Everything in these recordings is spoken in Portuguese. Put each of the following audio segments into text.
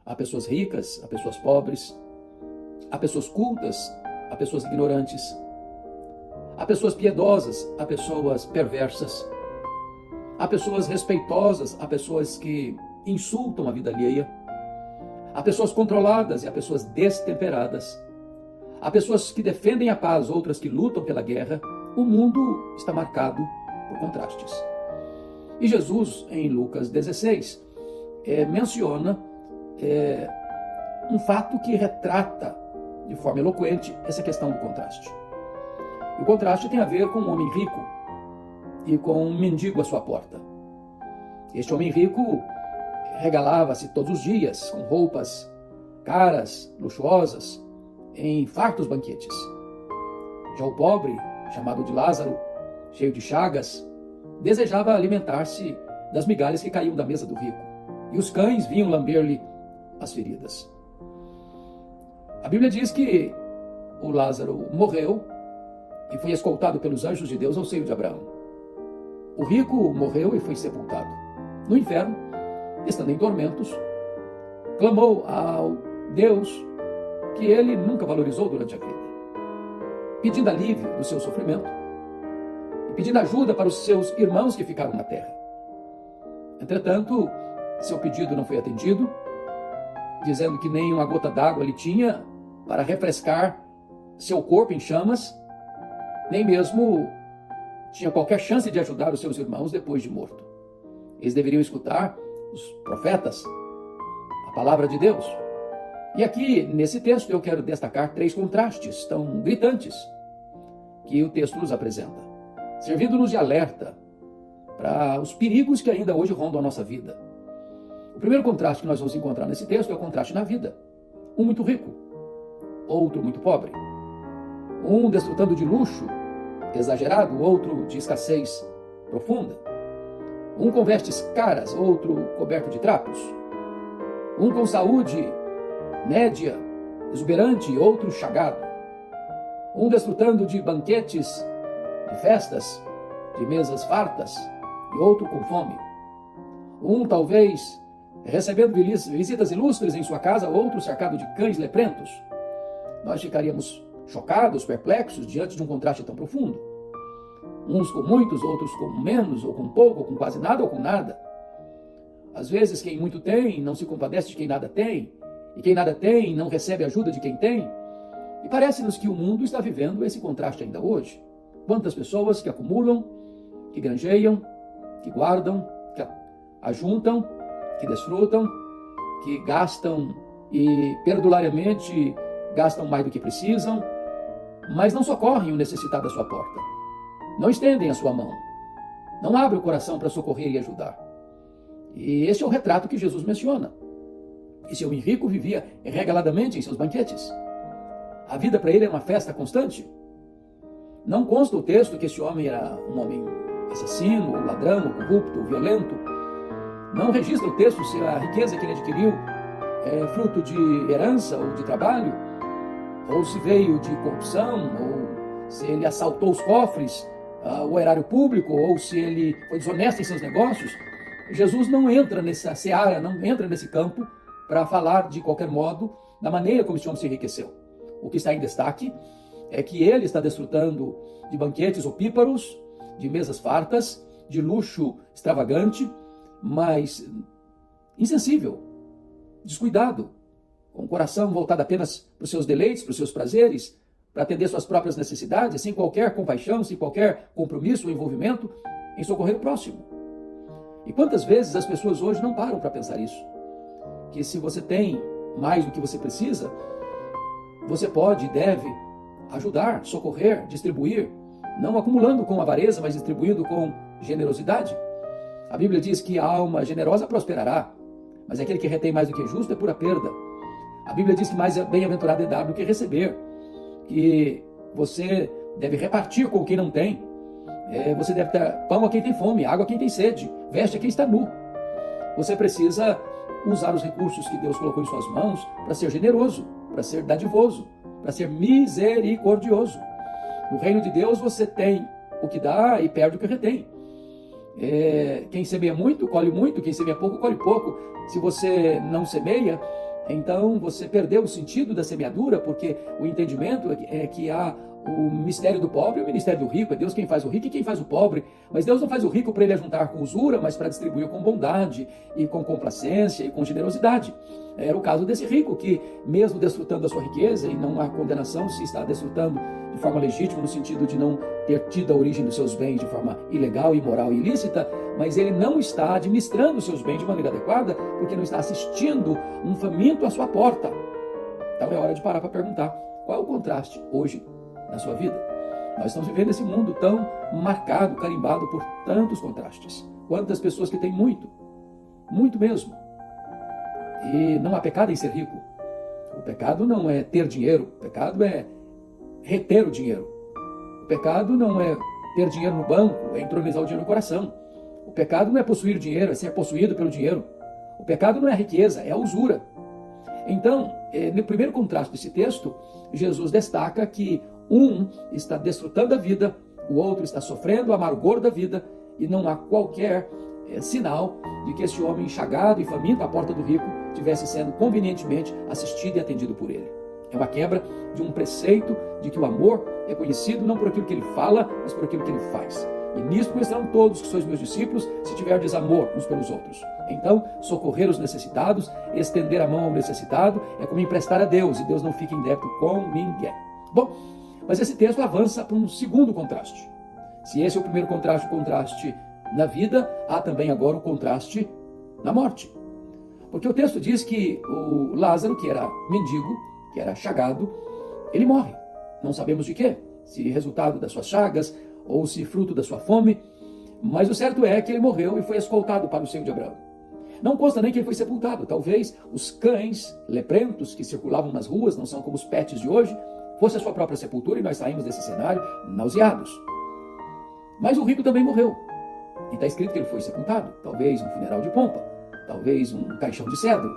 Há pessoas ricas, há pessoas pobres, há pessoas cultas, há pessoas ignorantes, há pessoas piedosas, há pessoas perversas, há pessoas respeitosas, há pessoas que insultam a vida alheia, há pessoas controladas e há pessoas destemperadas, há pessoas que defendem a paz, outras que lutam pela guerra. O mundo está marcado por contrastes. E Jesus, em Lucas 16, menciona um fato que retrata de forma eloquente essa questão do contraste. O contraste tem a ver com um homem rico e com um mendigo à sua porta. Este homem rico regalava-se todos os dias com roupas caras, luxuosas, em fartos banquetes. Já o pobre, chamado de Lázaro, cheio de chagas, desejava alimentar-se das migalhas que caíam da mesa do rico, e os cães vinham lamber-lhe as feridas. A Bíblia diz que o Lázaro morreu e foi escoltado pelos anjos de Deus ao seio de Abraão. O rico morreu e foi sepultado. No inferno, estando em tormentos, clamou ao Deus que ele nunca valorizou durante a vida, pedindo alívio do seu sofrimento e pedindo ajuda para os seus irmãos que ficaram na terra. Entretanto, seu pedido não foi atendido, dizendo que nem uma gota d'água ele tinha para refrescar seu corpo em chamas, nem mesmo tinha qualquer chance de ajudar os seus irmãos depois de morto. Eles deveriam escutar os profetas, a palavra de Deus. E aqui, nesse texto, eu quero destacar 3 contrastes tão gritantes que o texto nos apresenta, servindo-nos de alerta para os perigos que ainda hoje rondam a nossa vida. O primeiro contraste que nós vamos encontrar nesse texto é o contraste na vida. Um muito rico, outro muito pobre. Um desfrutando de luxo exagerado, outro de escassez profunda. Um com vestes caras, outro coberto de trapos. Um com saúde média, exuberante, outro chagado. Um desfrutando de banquetes, de festas, de mesas fartas, e outro com fome. Um talvez recebendo visitas ilustres em sua casa, outro cercado de cães leprentos. Nós ficaríamos chocados, perplexos diante de um contraste tão profundo. Uns com muitos, outros com menos, ou com pouco, ou com quase nada, ou com nada. Às vezes quem muito tem não se compadece de quem nada tem, e quem nada tem não recebe ajuda de quem tem. E parece-nos que o mundo está vivendo esse contraste ainda hoje. Quantas pessoas que acumulam, que granjeiam, que guardam, que ajuntam, que desfrutam, que gastam e perdulariamente gastam mais do que precisam, mas não socorrem o necessitado à sua porta. Não estendem a sua mão. Não abrem o coração para socorrer e ajudar. E esse é o retrato que Jesus menciona. Esse homem rico vivia regaladamente em seus banquetes. A vida para ele era uma festa constante. Não consta o texto que esse homem era um homem assassino, ou ladrão, ou corrupto, ou violento. Não registra o texto se a riqueza que ele adquiriu é fruto de herança ou de trabalho, ou se veio de corrupção, ou se ele assaltou os cofres, o erário público, ou se ele foi desonesto em seus negócios. Jesus não entra nessa seara, não entra nesse campo para falar de qualquer modo da maneira como esse homem se enriqueceu. O que está em destaque é que ele está desfrutando de banquetes opíparos, de mesas fartas, de luxo extravagante, mas insensível, descuidado, com o coração voltado apenas para os seus deleites, para os seus prazeres, para atender suas próprias necessidades, sem qualquer compaixão, sem qualquer compromisso ou envolvimento em socorrer o próximo. E quantas vezes as pessoas hoje não param para pensar isso? Que se você tem mais do que você precisa, você pode e deve ajudar, socorrer, distribuir, não acumulando com avareza, mas distribuindo com generosidade. A Bíblia diz que a alma generosa prosperará, mas aquele que retém mais do que é justo é pura perda. A Bíblia diz que mais bem-aventurado é dar do que receber, que você deve repartir com quem não tem, você deve dar pão a quem tem fome, água a quem tem sede, veste a quem está nu. Você precisa usar os recursos que Deus colocou em suas mãos para ser generoso, para ser dadivoso, para ser misericordioso. No reino de Deus você tem o que dá e perde o que retém. Quem semeia muito, colhe muito. Quem semeia pouco, colhe pouco. Se você não semeia, Então você perdeu o sentido da semeadura, porque o entendimento é que há o mistério do pobre e o ministério do rico. É Deus quem faz o rico e quem faz o pobre. Mas Deus não faz o rico para ele ajuntar com usura, mas para distribuir com bondade e com complacência e com generosidade. Era o caso desse rico que, mesmo desfrutando da sua riqueza, e não há condenação se está desfrutando de forma legítima, no sentido de não ter tido a origem dos seus bens de forma ilegal, imoral e ilícita, mas ele não está administrando os seus bens de maneira adequada, porque não está assistindo um faminto à sua porta. Então é hora de parar para perguntar: qual é o contraste hoje na sua vida? Nós estamos vivendo esse mundo tão marcado, carimbado por tantos contrastes. Quantas pessoas que têm muito, muito mesmo. E não há pecado em ser rico. O pecado não é ter dinheiro, o pecado é reter o dinheiro. O pecado não é ter dinheiro no banco, é entronizar o dinheiro no coração. O pecado não é possuir dinheiro, é ser possuído pelo dinheiro. O pecado não é a riqueza, é a usura. Então, no primeiro contraste desse texto, Jesus destaca que um está desfrutando da vida, o outro está sofrendo o amargor da vida, e não há qualquer sinal de que esse homem enxagado e faminto à porta do rico estivesse sendo convenientemente assistido e atendido por ele. É uma quebra de um preceito de que o amor é conhecido não por aquilo que ele fala, mas por aquilo que ele faz. E nisto conhecerão todos que sois meus discípulos, se tiverdes amor uns pelos outros. Então, socorrer os necessitados, estender a mão ao necessitado, é como emprestar a Deus, e Deus não fica em débito com ninguém. Bom, mas esse texto avança para um segundo contraste. Se esse é o primeiro contraste, o contraste na vida, há também agora o contraste na morte. Porque o texto diz que o Lázaro, que era mendigo, que era chagado, ele morre. Não sabemos de quê, se resultado das suas chagas ou se fruto da sua fome, mas o certo é que ele morreu e foi escoltado para o seio de Abraão. Não consta nem que ele foi sepultado. Talvez os cães leprentos que circulavam nas ruas, não são como os pets de hoje, fosse a sua própria sepultura, e nós saímos desse cenário nauseados. Mas o rico também morreu. E está escrito que ele foi sepultado. Talvez um funeral de pompa, talvez um caixão de cedro,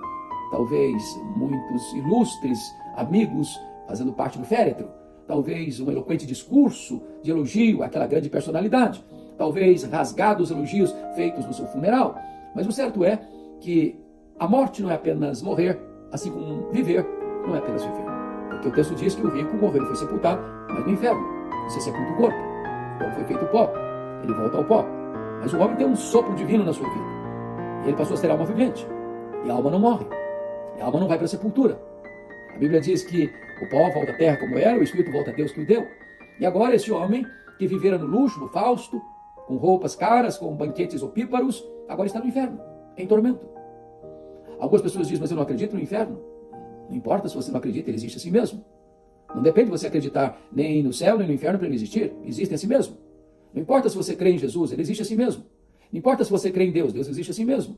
talvez muitos ilustres amigos fazendo parte do féretro, talvez um eloquente discurso de elogio àquela grande personalidade, talvez rasgados elogios feitos no seu funeral. Mas o certo é que a morte não é apenas morrer, assim como viver não é apenas viver. Porque o texto diz que o rico morreu e foi sepultado, mas no inferno. Você sepulta o corpo, como foi feito o pó, ele volta ao pó. Mas o homem tem um sopro divino na sua vida. E ele passou a ser alma vivente. E a alma não morre. E a alma não vai para a sepultura. A Bíblia diz que o pó volta à terra como era, o Espírito volta a Deus que o deu. E agora esse homem, que vivera no luxo, no fausto, com roupas caras, com banquetes opíparos, agora está no inferno, em tormento. Algumas pessoas dizem: mas eu não acredito no inferno. Não importa se você não acredita, ele existe assim mesmo. Não depende de você acreditar nem no céu nem no inferno para ele existir. Existe assim mesmo. Não importa se você crê em Jesus, ele existe assim mesmo. Não importa se você crê em Deus, Deus existe assim mesmo.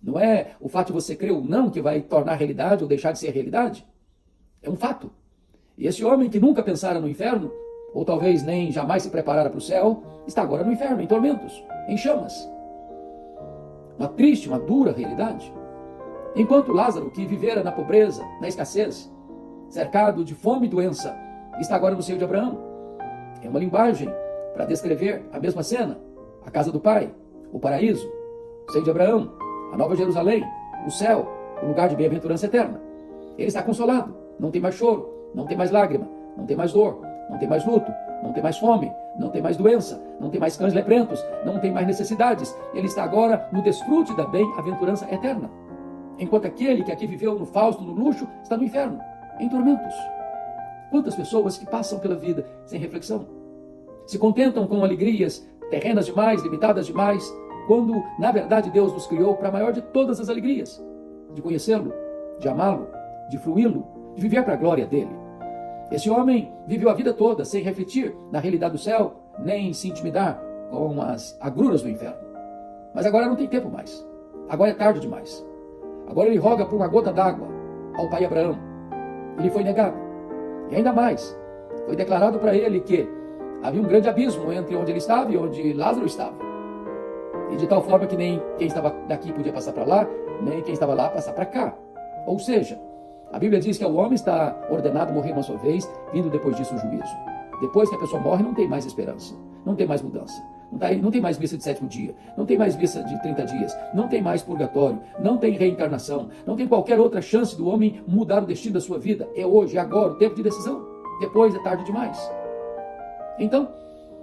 Não é o fato de você crer ou não que vai tornar realidade ou deixar de ser realidade. É um fato. E esse homem que nunca pensara no inferno, ou talvez nem jamais se preparara para o céu, está agora no inferno, em tormentos, em chamas. Uma triste, uma dura realidade. Enquanto Lázaro, que vivera na pobreza, na escassez, cercado de fome e doença, está agora no seio de Abraão. É uma linguagem para descrever a mesma cena: a casa do Pai, o paraíso, o seio de Abraão, a Nova Jerusalém, o céu, o lugar de bem-aventurança eterna. Ele está consolado, não tem mais choro, não tem mais lágrima, não tem mais dor, não tem mais luto, não tem mais fome, não tem mais doença, não tem mais cães leprentos, não tem mais necessidades. Ele está agora no desfrute da bem-aventurança eterna. Enquanto aquele que aqui viveu no fausto, no luxo, está no inferno, em tormentos. Quantas pessoas que passam pela vida sem reflexão, se contentam com alegrias terrenas demais, limitadas demais, quando, na verdade, Deus nos criou para a maior de todas as alegrias, de conhecê-lo, de amá-lo, de fruí-lo, de viver para a glória dele. Esse homem viveu a vida toda sem refletir na realidade do céu, nem se intimidar com as agruras do inferno. Mas agora não tem tempo mais. Agora é tarde demais. Agora ele roga por uma gota d'água ao pai Abraão. Ele foi negado. E ainda mais, foi declarado para ele que havia um grande abismo entre onde ele estava e onde Lázaro estava. E de tal forma que nem quem estava daqui podia passar para lá, nem quem estava lá passar para cá. Ou seja, a Bíblia diz que ao homem está ordenado morrer uma só vez, vindo depois disso o juízo. Depois que a pessoa morre, não tem mais esperança, não tem mais mudança. Não tem mais missa de 7º dia, não tem mais missa de 30 dias, não tem mais purgatório, não tem reencarnação, não tem qualquer outra chance do homem mudar o destino da sua vida. É hoje, é agora, o tempo de decisão. Depois é tarde demais. Então,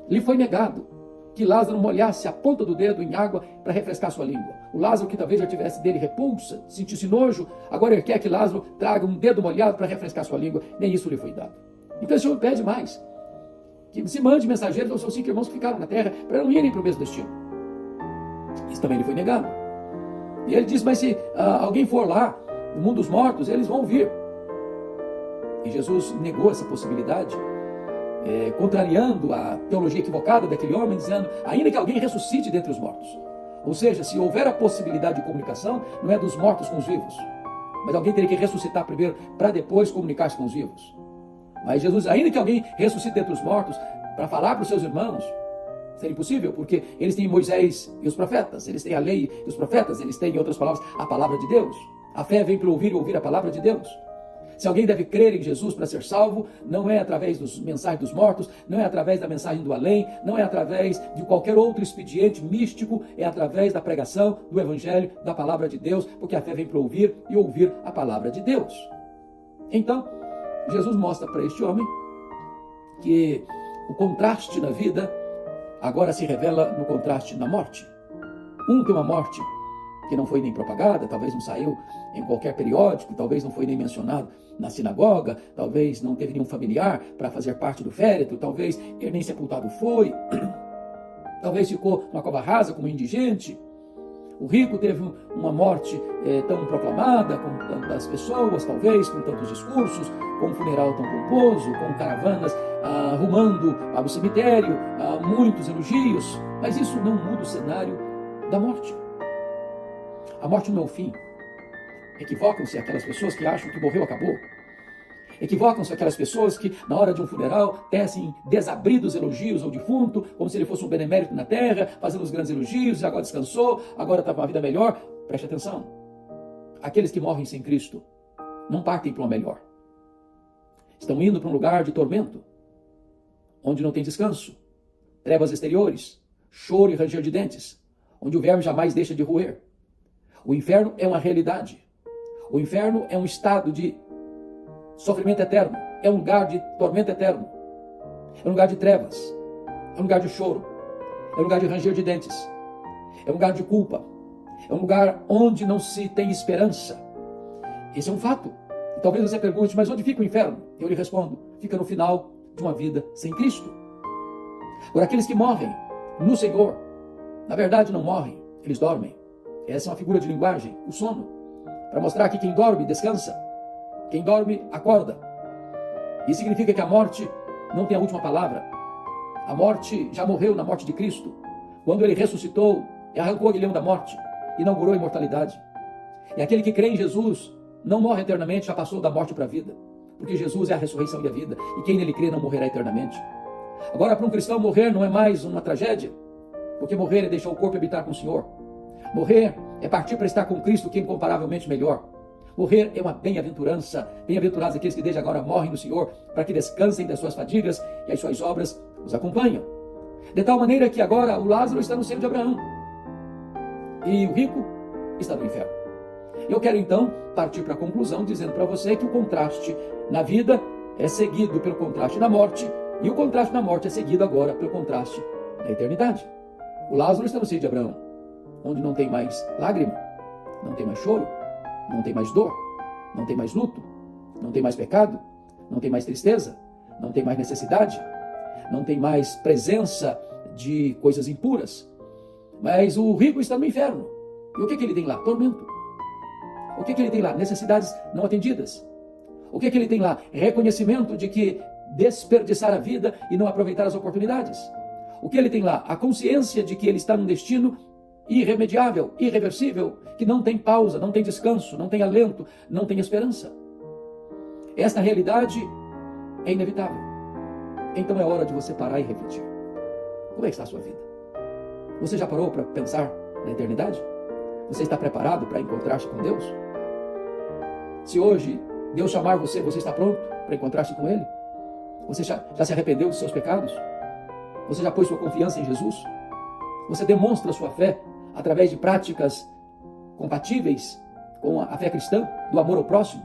lhe foi negado que Lázaro molhasse a ponta do dedo em água para refrescar sua língua. O Lázaro, que talvez já tivesse dele repulsa, sentisse nojo, agora ele quer que Lázaro traga um dedo molhado para refrescar sua língua. Nem isso lhe foi dado. Então esse homem pede mais, que se mande mensageiros aos seus 5 irmãos que ficaram na terra para não irem para o mesmo destino. Isso também lhe foi negado. E ele diz, mas se alguém for lá, no mundo dos mortos, eles vão vir. E Jesus negou essa possibilidade, contrariando a teologia equivocada daquele homem, dizendo, ainda que alguém ressuscite dentre os mortos. Ou seja, se houver a possibilidade de comunicação, não é dos mortos com os vivos, mas alguém teria que ressuscitar primeiro para depois comunicar-se com os vivos. Mas Jesus, ainda que alguém ressuscite dentre os mortos, para falar para os seus irmãos, seria impossível, porque eles têm Moisés e os profetas, eles têm a lei e os profetas, eles têm, em outras palavras, a palavra de Deus. A fé vem pelo ouvir e ouvir a palavra de Deus. Se alguém deve crer em Jesus para ser salvo, não é através das mensagens dos mortos, não é através da mensagem do além, não é através de qualquer outro expediente místico, é através da pregação do Evangelho, da palavra de Deus, porque a fé vem para ouvir e ouvir a palavra de Deus. Então, Jesus mostra para este homem que o contraste na vida agora se revela no contraste na morte. Tem uma morte que não foi nem propagada, talvez não saiu em qualquer periódico, talvez não foi nem mencionado na sinagoga, talvez não teve nenhum familiar para fazer parte do féretro, talvez ele nem sepultado foi, talvez ficou numa cova rasa como indigente. O rico teve uma morte tão proclamada, com tantas pessoas, talvez, com tantos discursos, com um funeral tão pomposo, com caravanas rumando para o cemitério, muitos elogios, mas isso não muda o cenário da morte. A morte não é o fim. Equivocam-se aquelas pessoas que acham que morreu, acabou. Equivocam-se aquelas pessoas que, na hora de um funeral, tecem desabridos elogios ao defunto, como se ele fosse um benemérito na terra, fazendo os grandes elogios, e agora descansou, agora está com uma vida melhor. Preste atenção. Aqueles que morrem sem Cristo não partem para uma melhor. Estão indo para um lugar de tormento, onde não tem descanso, trevas exteriores, choro e ranger de dentes, onde o verme jamais deixa de roer. O inferno é uma realidade. O inferno é um estado de sofrimento eterno. É um lugar de tormento eterno. É um lugar de trevas. É um lugar de choro. É um lugar de ranger de dentes. É um lugar de culpa. É um lugar onde não se tem esperança. Esse é um fato. E talvez você pergunte, mas onde fica o inferno? Eu lhe respondo, fica no final de uma vida sem Cristo. Agora, aqueles que morrem no Senhor, na verdade não morrem, eles dormem. Essa é uma figura de linguagem, o sono, para mostrar que quem dorme descansa, quem dorme acorda. Isso significa que a morte não tem a última palavra. A morte já morreu na morte de Cristo. Quando ele ressuscitou e arrancou o aguilhão da morte, inaugurou a imortalidade. E aquele que crê em Jesus não morre eternamente, já passou da morte para a vida, porque Jesus é a ressurreição e a vida, e quem nele crê não morrerá eternamente. Agora, para um cristão, morrer não é mais uma tragédia, porque morrer é deixar o corpo habitar com o Senhor. Morrer é partir para estar com Cristo, que é incomparavelmente melhor. Morrer é uma bem-aventurança. Bem-aventurados aqueles que desde agora morrem no Senhor, para que descansem das suas fadigas e as suas obras os acompanham. De tal maneira que agora o Lázaro está no seio de Abraão e o rico está no inferno. Eu quero então partir para a conclusão dizendo para você que o contraste na vida é seguido pelo contraste na morte, e o contraste na morte é seguido agora pelo contraste na eternidade. O Lázaro está no seio de Abraão, onde não tem mais lágrima, não tem mais choro, não tem mais dor, não tem mais luto, não tem mais pecado, não tem mais tristeza, não tem mais necessidade, não tem mais presença de coisas impuras. Mas o rico está no inferno. E o que ele tem lá? Tormento. O que ele tem lá? Necessidades não atendidas. O que ele tem lá? Reconhecimento de que desperdiçar a vida e não aproveitar as oportunidades. O que ele tem lá? A consciência de que ele está num destino irremediável, irreversível, que não tem pausa, não tem descanso, não tem alento, não tem esperança. Esta realidade é inevitável. Então é hora de você parar e refletir. Como é que está a sua vida? Você já parou para pensar na eternidade? Você está preparado para encontrar-se com Deus? Se hoje Deus chamar você, você está pronto para encontrar-se com Ele? Você já se arrependeu dos seus pecados? Você já pôs sua confiança em Jesus? Você demonstra sua fé através de práticas compatíveis com a fé cristã, do amor ao próximo?